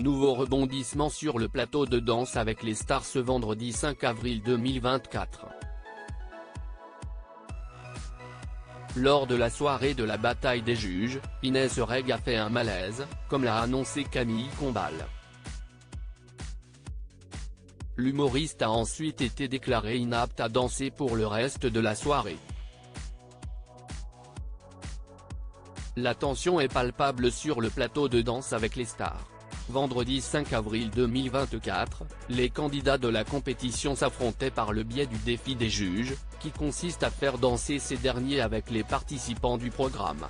nouveau rebondissement sur le plateau de Danse avec les stars ce vendredi 5 avril 2024. Lors de la soirée de la bataille des juges, Inès Reg a fait un malaise, comme l'a annoncé Camille Combal. L'humoriste a ensuite été déclaré inapte à danser pour le reste de la soirée. La tension est palpable sur le plateau de Danse avec les stars. Vendredi 5 avril 2024, les candidats de la compétition s'affrontaient par le biais du défi des juges, qui consiste à faire danser ces derniers avec les participants du programme.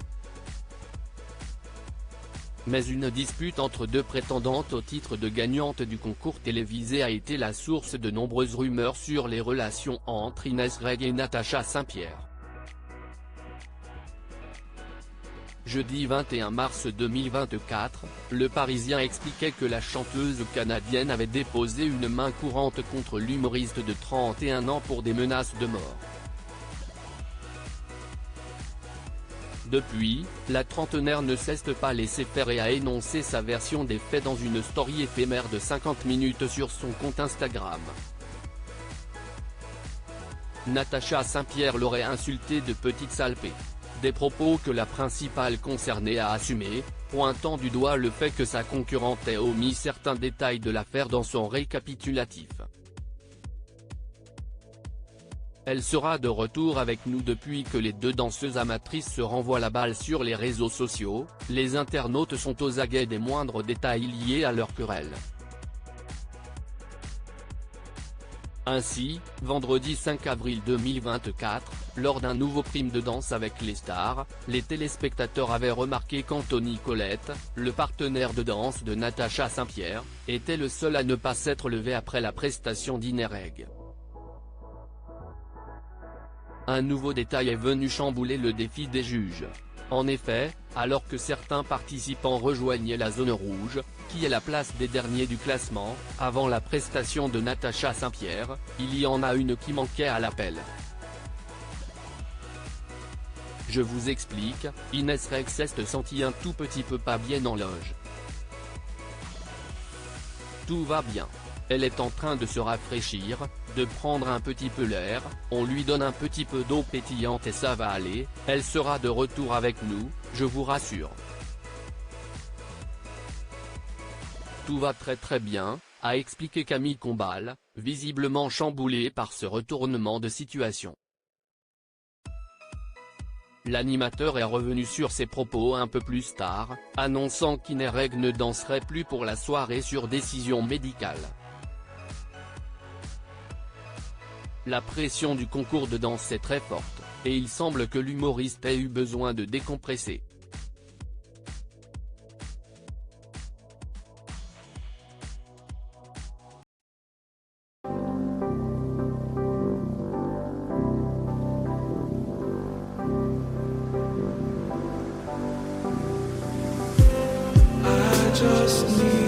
Mais une dispute entre deux prétendantes au titre de gagnante du concours télévisé a été la source de nombreuses rumeurs sur les relations entre Inès Reg et Natacha Saint-Pierre. Jeudi 21 mars 2024, Le Parisien expliquait que la chanteuse canadienne avait déposé une main courante contre l'humoriste de 31 ans pour des menaces de mort. Depuis, la trentenaire ne cesse pas laisser faire et a énoncé sa version des faits dans une story éphémère de 50 minutes sur son compte Instagram. Natacha Saint-Pierre l'aurait insulté de petite salpée. Des propos que la principale concernée a assumés, pointant du doigt le fait que sa concurrente ait omis certains détails de l'affaire dans son récapitulatif. Elle sera de retour avec nous depuis que les deux danseuses amatrices se renvoient la balle sur les réseaux sociaux, les internautes sont aux aguets des moindres détails liés à leur querelle. Ainsi, vendredi 5 avril 2024, lors d'un nouveau prime de Danse avec les stars, les téléspectateurs avaient remarqué qu'Anthony Colette, le partenaire de danse de Natacha Saint-Pierre, était le seul à ne pas s'être levé après la prestation d'Inès Reg. Un nouveau détail est venu chambouler le défi des juges. En effet, alors que certains participants rejoignaient la zone rouge, qui est la place des derniers du classement, avant la prestation de Natacha Saint-Pierre, il y en a une qui manquait à l'appel. Je vous explique, Inès Reg s'est sentie un tout petit peu pas bien en loge. Tout va bien. Elle est en train de se rafraîchir, de prendre un petit peu l'air, on lui donne un petit peu d'eau pétillante et ça va aller, elle sera de retour avec nous, je vous rassure. Tout va très bien, a expliqué Camille Combal, visiblement chamboulée par ce retournement de situation. L'animateur est revenu sur ses propos un peu plus tard, annonçant qu'Inès Reg ne danserait plus pour la soirée sur décision médicale. La pression du concours de danse est très forte, et il semble que l'humoriste ait eu besoin de décompresser. I just need